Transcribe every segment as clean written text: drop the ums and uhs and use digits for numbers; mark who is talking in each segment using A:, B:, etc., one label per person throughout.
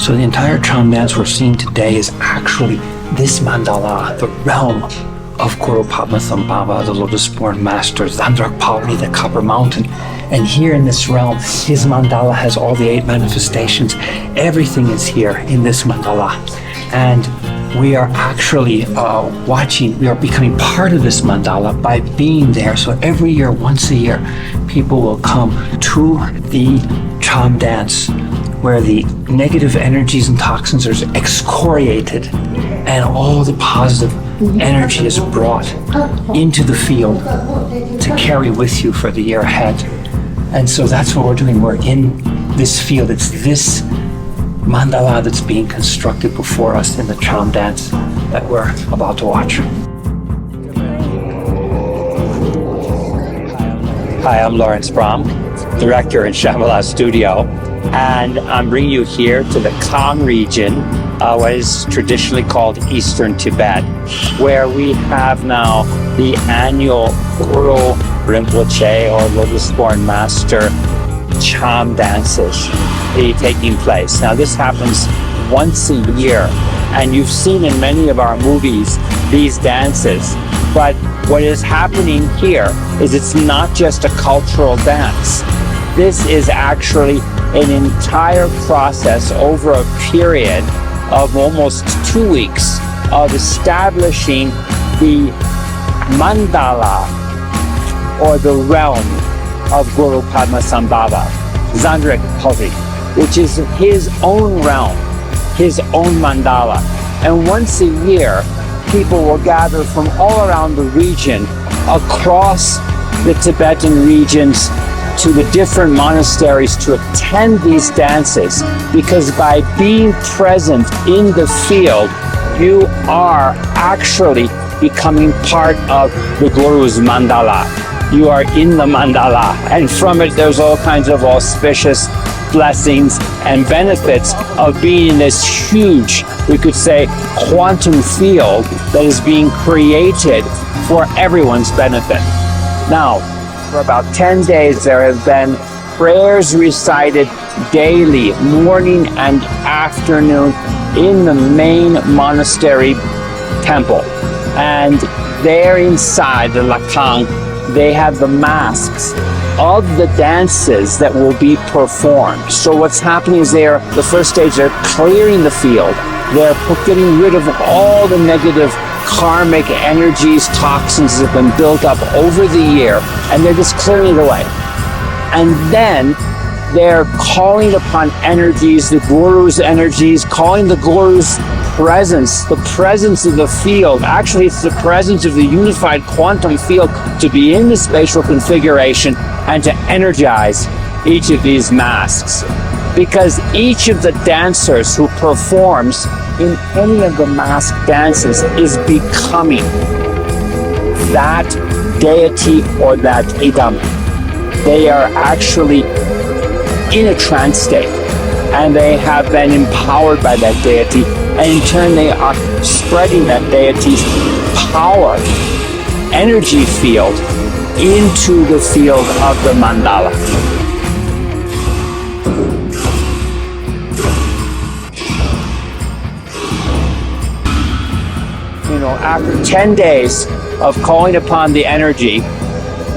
A: So the entire Cham dance we're seeing today is actually this mandala, the realm of Guru Padmasambhava, the Lotus-Born Master, Zandrakpali, the Copper Mountain. And here in this realm, his mandala has all the 8 manifestations. Everything is here in this mandala. And we are actually we are becoming part of this mandala by being there. So every year, once a year, people will come to the Cham dance where the negative energies and toxins are excoriated and all the positive energy is brought into the field to carry with you for the year ahead. And so that's what we're doing. We're in this field. It's this mandala that's being constructed before us in the Cham dance that we're about to watch. Hi, I'm Laurence Brahm, director in Shambhala Studio, and I'm bringing you here to the Kham region, what is traditionally called Eastern Tibet, where we have now the annual Guru Rinpoche or Lotus-Born Master Cham dances taking place. Now this happens once a year, and you've seen in many of our movies these dances, but what is happening here is it's not just a cultural dance. This is actually an entire process over a period of almost 2 weeks of establishing the mandala or the realm of Guru Padmasambhava, Zandrakpali, which is his own realm, his own mandala. And once a year, people will gather from all around the region, across the Tibetan regions, to the different monasteries to attend these dances, because by being present in the field, you are actually becoming part of the Guru's mandala. You are in the mandala, and from it there's all kinds of auspicious blessings and benefits of being in this huge, we could say, quantum field that is being created for everyone's benefit. Now, for about 10 days, there have been prayers recited daily, morning and afternoon, in the main monastery temple. And there inside the Lakang, they have the masks of the dances that will be performed. So what's happening is the first stage, they're clearing the field. They're getting rid of all the negative karmic energies, toxins that have been built up over the year, and they're just clearing it away. And then they're calling upon energies, the Guru's energies, calling the Guru's presence, the presence of the field. Actually, it's the presence of the unified quantum field to be in the spatial configuration and to energize each of these masks. Because each of the dancers who performs in any of the mask dances is becoming that deity or that idam. They are actually in a trance state, and they have been empowered by that deity, and in turn they are spreading that deity's power, energy field, into the field of the mandala. After 10 days of calling upon the energy,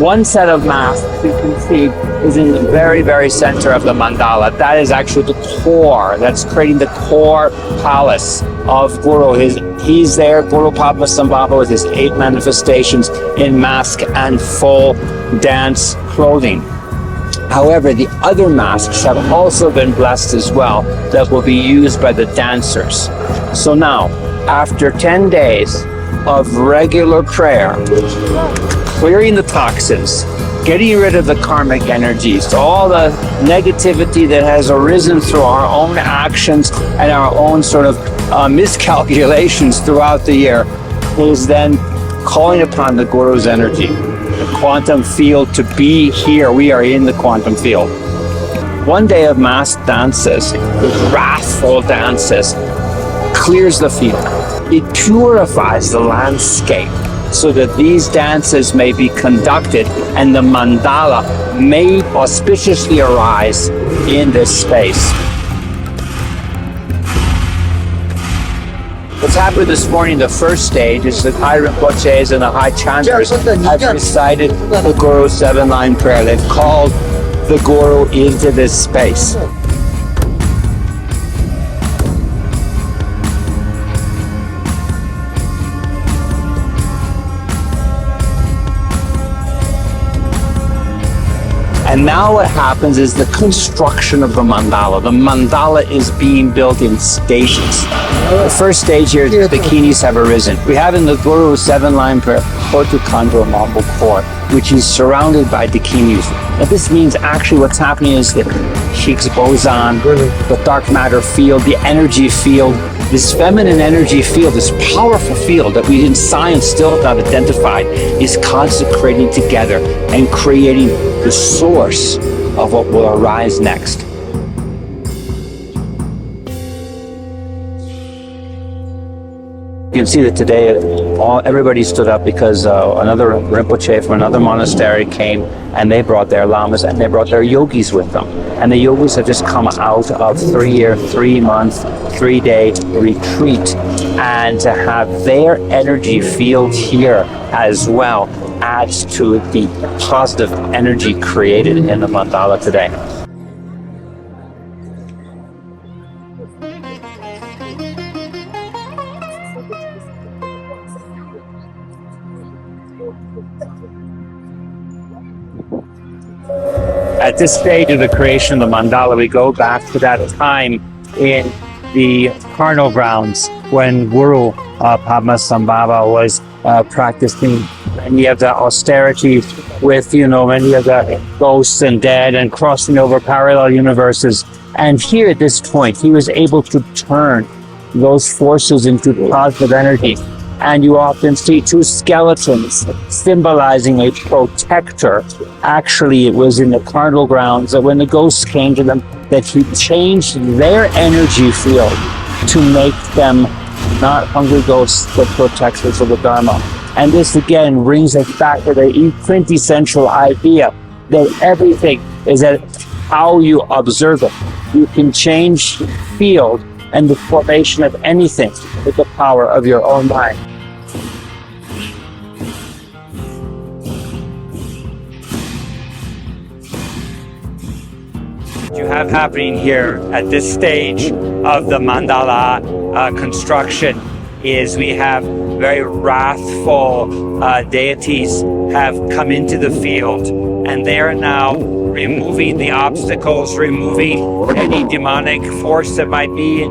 A: one set of masks, you can see, is in the very, very center of the mandala. That is actually the core. That's creating the core palace of Guru. He's there, Guru Padmasambhava, with his 8 manifestations in mask and full dance clothing. However, the other masks have also been blessed as well, that will be used by the dancers. So now, after 10 days of regular prayer, clearing the toxins, getting rid of the karmic energies, all the negativity that has arisen through our own actions and our own sort of miscalculations throughout the year, is then calling upon the Guru's energy, the quantum field to be here. We are in the quantum field. One day of masked dances, wrathful dances, clears the field. It purifies the landscape so that these dances may be conducted and the mandala may auspiciously arise in this space. What's happened this morning, the first stage, is the high Rinpoches and the high chanters have recited the Guru's 7-line prayer. They've called the Guru into this space. And now what happens is the construction of the mandala. The mandala is being built in stages. The first stage here, the bikinis have arisen. We have in the Guru's 7-line prayer, Hotu Kandro Mambo Kor, which is surrounded by bikinis. Now this means actually what's happening is that Higgs boson, the dark matter field, the energy field, this feminine energy field, this powerful field that we in science still have not identified, is consecrating together and creating the source of what will arise next. You can see that today everybody stood up because another Rinpoche from another monastery came, and they brought their lamas and they brought their yogis with them. And the yogis have just come out of 3-month, 3-day retreat, and to have their energy field here as well adds to the positive energy created in the mandala today. At this stage of the creation of the mandala, we go back to that time in the carnal grounds when Guru Padmasambhava was practicing many of the austerities with, many of the ghosts and dead and crossing over parallel universes. And here at this point, he was able to turn those forces into positive energy. And you often see two skeletons symbolizing a protector. Actually, it was in the carnal grounds that when the ghosts came to them, that he changed their energy field to make them not hungry ghosts, but protectors of the Dharma. And this again brings us back to the quintessential idea that everything is at how you observe it. You can change the field and the formation of anything with the power of your own mind. What you have happening here at this stage of the mandala construction is we have very wrathful deities have come into the field, and they are now removing the obstacles, removing any demonic force that might be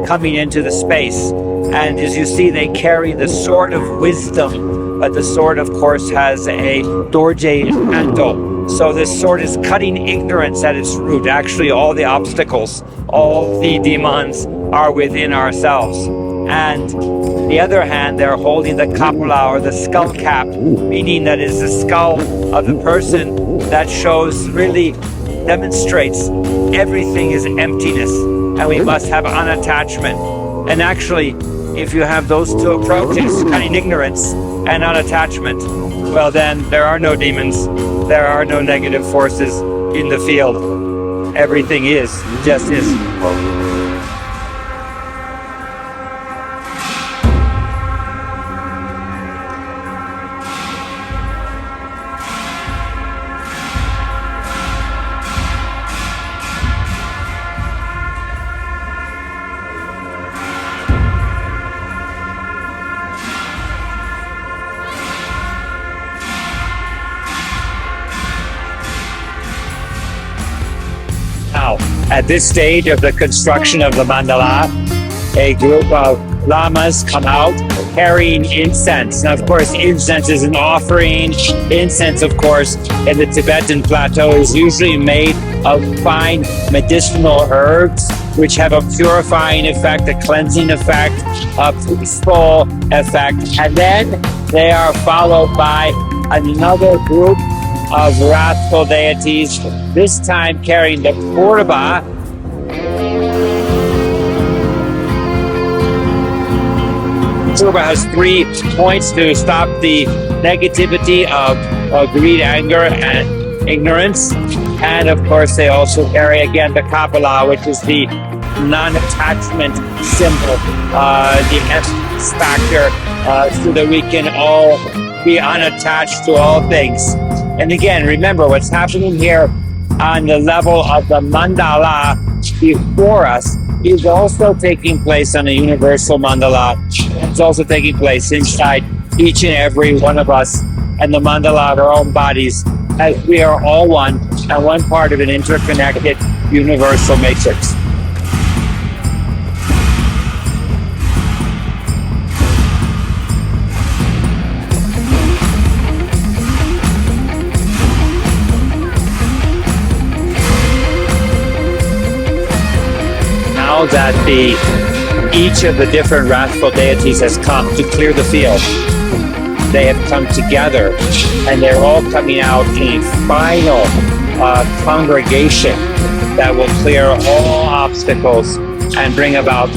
A: coming into the space. And as you see, they carry the sword of wisdom, but the sword, of course, has a dorje handle. So this sword is cutting ignorance at its root. Actually, all the obstacles, all the demons are within ourselves. And on the other hand, they're holding the kapula, or the skull cap, meaning that is the skull of the person that shows, really demonstrates everything is emptiness, and we must have unattachment. And actually, if you have those two approaches, cutting ignorance and unattachment, well then there are no demons, there are no negative forces in the field. Everything is, just is. Now, at this stage of the construction of the mandala, a group of lamas come out carrying incense. Now, of course, incense is an offering. Incense, of course, in the Tibetan plateau is usually made of fine medicinal herbs, which have a purifying effect, a cleansing effect, a peaceful effect. And then they are followed by another group of wrathful deities, this time carrying the purba. Purba has 3 points to stop the negativity of greed, anger, and ignorance. And of course, they also carry again the kapala, which is the non-attachment symbol, the relax factor so that we can all be unattached to all things. And again, remember what's happening here on the level of the mandala before us is also taking place on a universal mandala. It's also taking place inside each and every one of us and the mandala of our own bodies, as we are all one and one part of an interconnected universal matrix. Now that each of the different wrathful deities has come to clear the field, they have come together and they're all coming out in a final congregation that will clear all obstacles and bring about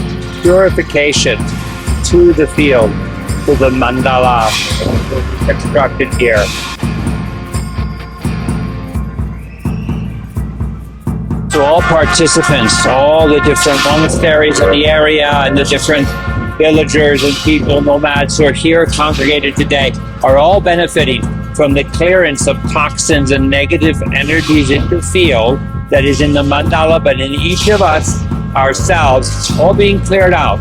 A: purification to the field, to the mandala constructed here. To all participants, all the different monasteries in the area and the different villagers and people, nomads who are here congregated today, are all benefiting from the clearance of toxins and negative energies in the field that is in the mandala, but in each of us, ourselves, all being cleared out.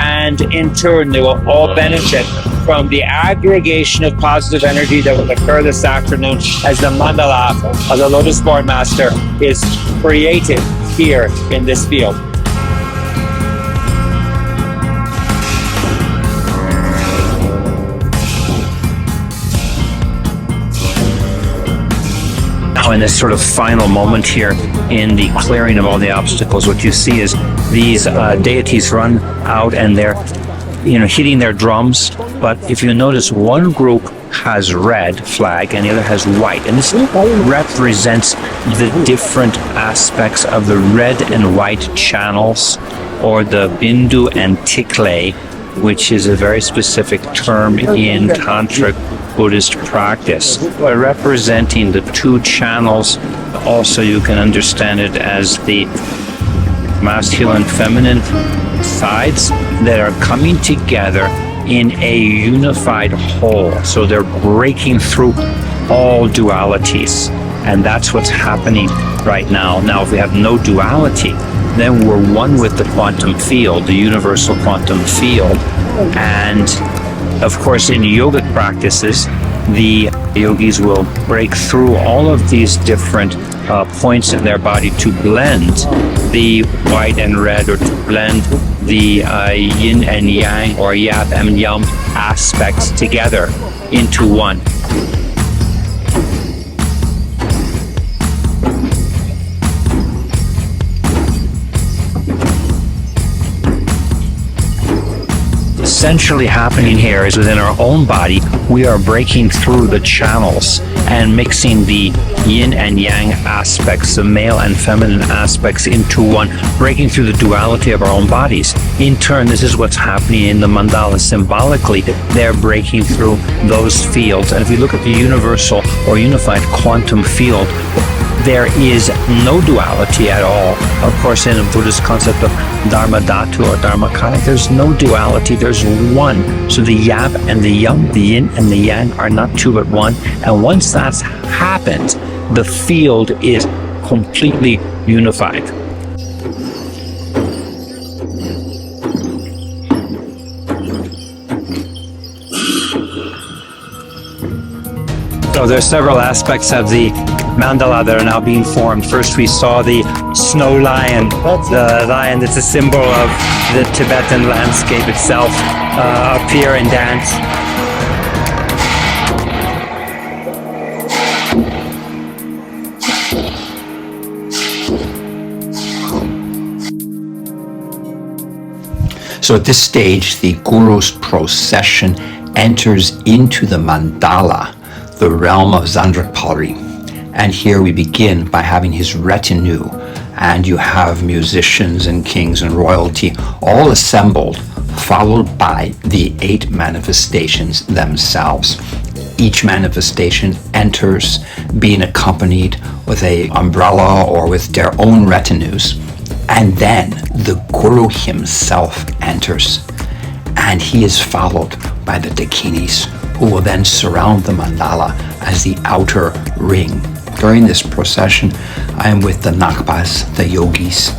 A: And in turn, they will all benefit from the aggregation of positive energy that will occur this afternoon as the mandala of the Lotus-Born Master is created here in this field. Now in this sort of final moment here in the clearing of all the obstacles, what you see is these deities run out and they're hitting their drums. But if you notice, one group has red flag and the other has white, and this represents the different aspects of the red and white channels, or the bindu and tikle, which is a very specific term in tantric Buddhist practice, by representing the two channels. Also, you can understand it as the masculine, feminine sides that are coming together in a unified whole. So they're breaking through all dualities, and that's what's happening right now. Now, if we have no duality, then we're one with the quantum field, the universal quantum field. And of course, in yogic practices, the yogis will break through all of these different points in their body to blend the white and red, or to blend the yin and yang, or yap and yum aspects together into one. Essentially happening here is within our own body, we are breaking through the channels and mixing the yin and yang aspects, the male and feminine aspects, into one, breaking through the duality of our own bodies. In turn, this is what's happening in the mandala. Symbolically, they're breaking through those fields. And if we look at the universal or unified quantum field, there is no duality at all. Of course, in a Buddhist concept of Dharma Dhatu or Dharmakaya, there's no duality, there's one. So the yap and the yum, the yin and the yang, are not two but one. And once that's happened, the field is completely unified. So there's several aspects of the mandala that are now being formed. First, we saw the snow lion, the lion that's a symbol of the Tibetan landscape itself, appear and dance.
B: So at this stage, the Guru's procession enters into the mandala, the realm of Zandrakpalri. And here we begin by having his retinue, and you have musicians and kings and royalty all assembled, followed by the 8 manifestations themselves. Each manifestation enters being accompanied with an umbrella or with their own retinues. And then the Guru himself enters. and he is followed by the Dakinis, who will then surround the mandala as the outer ring. During this procession, I am with the Nakpas, the yogis.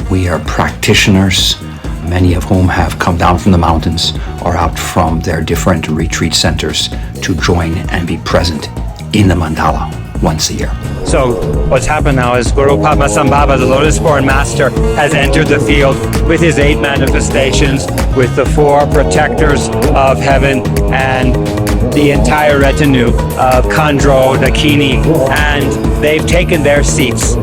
B: We are practitioners, many of whom have come down from the mountains or out from their different retreat centers to join and be present in the mandala once a year.
A: So what's happened now is Guru Padmasambhava, the Lotus-Born Master, has entered the field with his 8 manifestations, with the 4 protectors of heaven and the entire retinue of Khandro, Dakini, and they've taken their seats.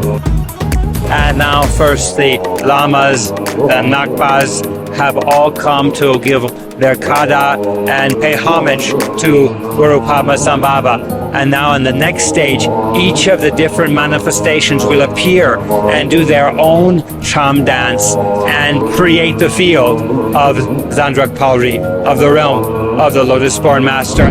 A: And now first the Lamas, the Nakpas, have all come to give their kada and pay homage to Guru Padmasambhava. And now in the next stage, each of the different manifestations will appear and do their own Cham dance and create the field of Zandrak Pauri, of the realm of the Lotus-Born Master.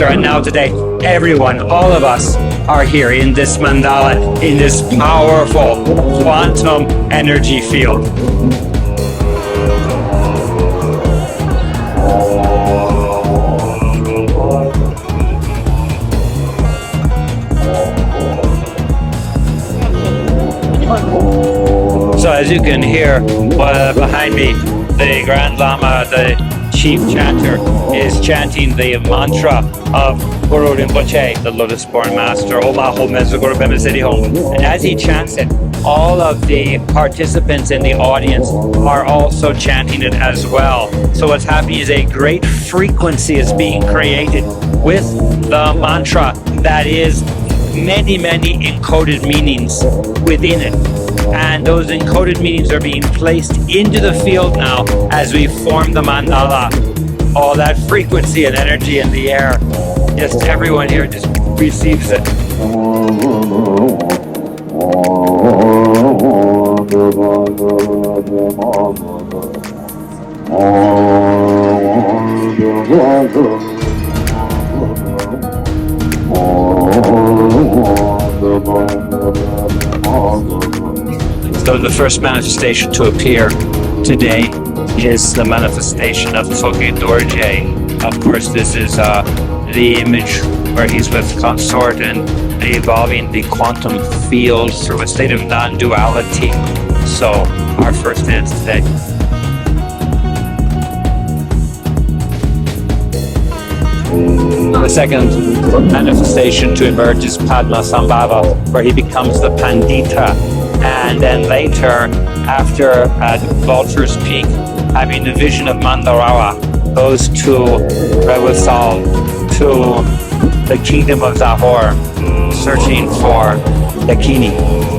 A: And now today, everyone, all of us are here in this mandala, in this powerful quantum energy field. So as you can hear behind me, the Grand Lama, the chief chanter, is chanting the mantra of Guru Rinpoche, the Lotus-Born Master, Om Ahom Guru Padmasambhava. And as he chants it, all of the participants in the audience are also chanting it as well. So what's happening is a great frequency is being created with the mantra that is many, many encoded meanings within it. And those encoded meanings are being placed into the field now as we form the mandala. All that frequency and energy in the air, just everyone here just receives it. So the first manifestation to appear today is the manifestation of Tsoge Dorje. Of course, this is the image where he's with consort and evolving the quantum field through a state of non-duality. So our first dance today. The second manifestation to emerge is Padmasambhava, where he becomes the Pandita. And then later, after at Vulture's Peak, having the vision of Mandarawa, goes to Rewasal, to the kingdom of Zahor, searching for Dakini,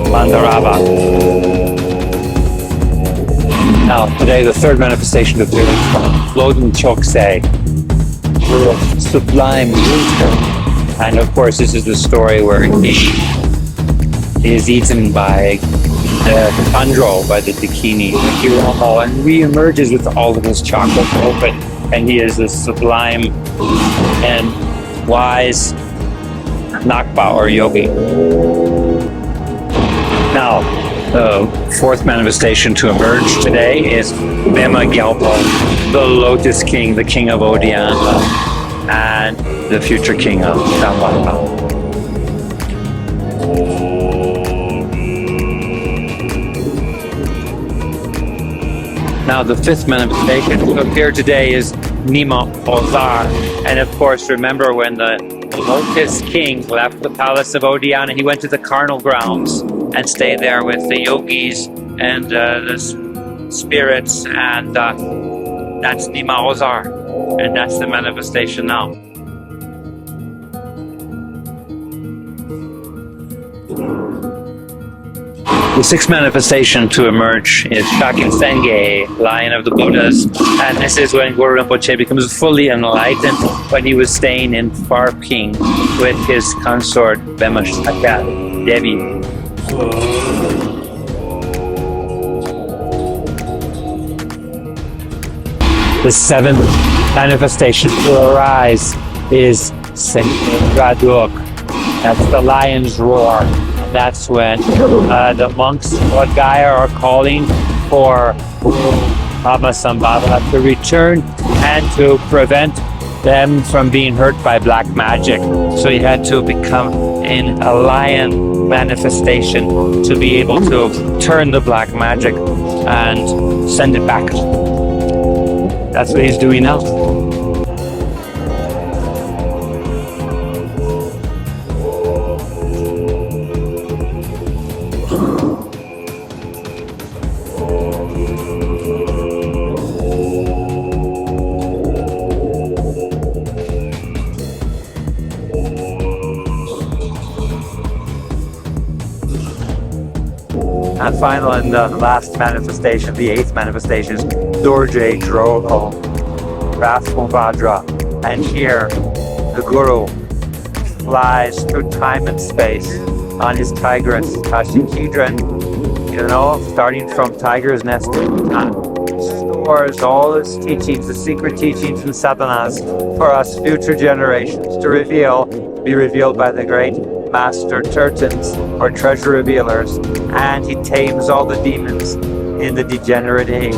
A: Mandarava. Now, today, the third manifestation of Loden Chokse, sublime wisdom. And of course, this is the story where he is eaten by the Khandro, by the Dakini, and re-emerges with all of his chakras open, and he is a sublime and wise Nakpa or yogi. Now, the fourth manifestation to emerge today is Bema Gyalpo, the Lotus King, the King of Odiana, and the future King of Shambhala. Now, the fifth manifestation to appear today is Nima Ozar. And of course, remember when the Lotus King left the palace of Odiana, he went to the carnal grounds and stayed there with the yogis and the spirits, and that's Nima Ozar. And that's the manifestation now. The sixth manifestation to emerge is Shakyam Senge, Lion of the Buddhas, and this is when Guru Rinpoche becomes fully enlightened when he was staying in Pharping with his consort Bhimashaka Devi. The seventh manifestation to arise is Raduk. That's the lion's roar. That's when the monks of Gaia are calling for Guru Padmasambhava to return and to prevent them from being hurt by black magic. So he had to become in a lion manifestation to be able to turn the black magic and send it back. That's what he's doing now. And final and the last manifestation, the eighth manifestation, is Dorje Droho, Rasmuvadra. And here, the Guru flies through time and space on his tigress, Kashikidran, starting from Tiger's Nest, stores all his teachings, the secret teachings and sadhanas for us future generations to be revealed by the great Master Tertons, or treasure revealers, and he tames all the demons in the degenerate age.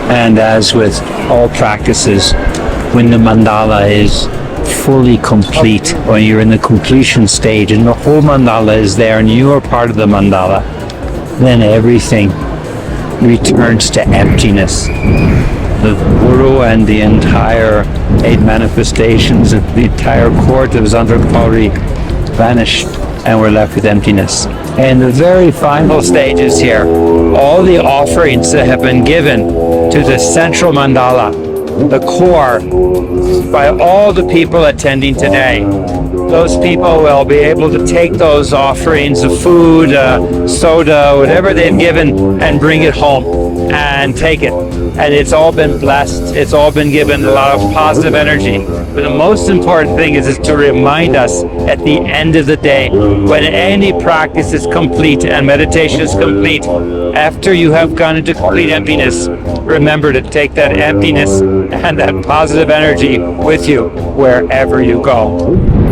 A: And as with all practices, when the mandala is fully complete, when you're in the completion stage and the whole mandala is there and you are part of the mandala, then everything returns to emptiness. The Guru and the entire eight manifestations of the entire court of Zandrapuri vanished and we're left with emptiness. And the very final stages here, all the offerings that have been given to the central mandala, the core, by all the people attending today, those people will be able to take those offerings of food, soda, whatever they've given, and bring it home and take it. And it's all been blessed. It's all been given a lot of positive energy. But the most important thing is to remind us at the end of the day, when any practice is complete and meditation is complete, after you have gone into complete emptiness, remember to take that emptiness and that positive energy with you wherever you go.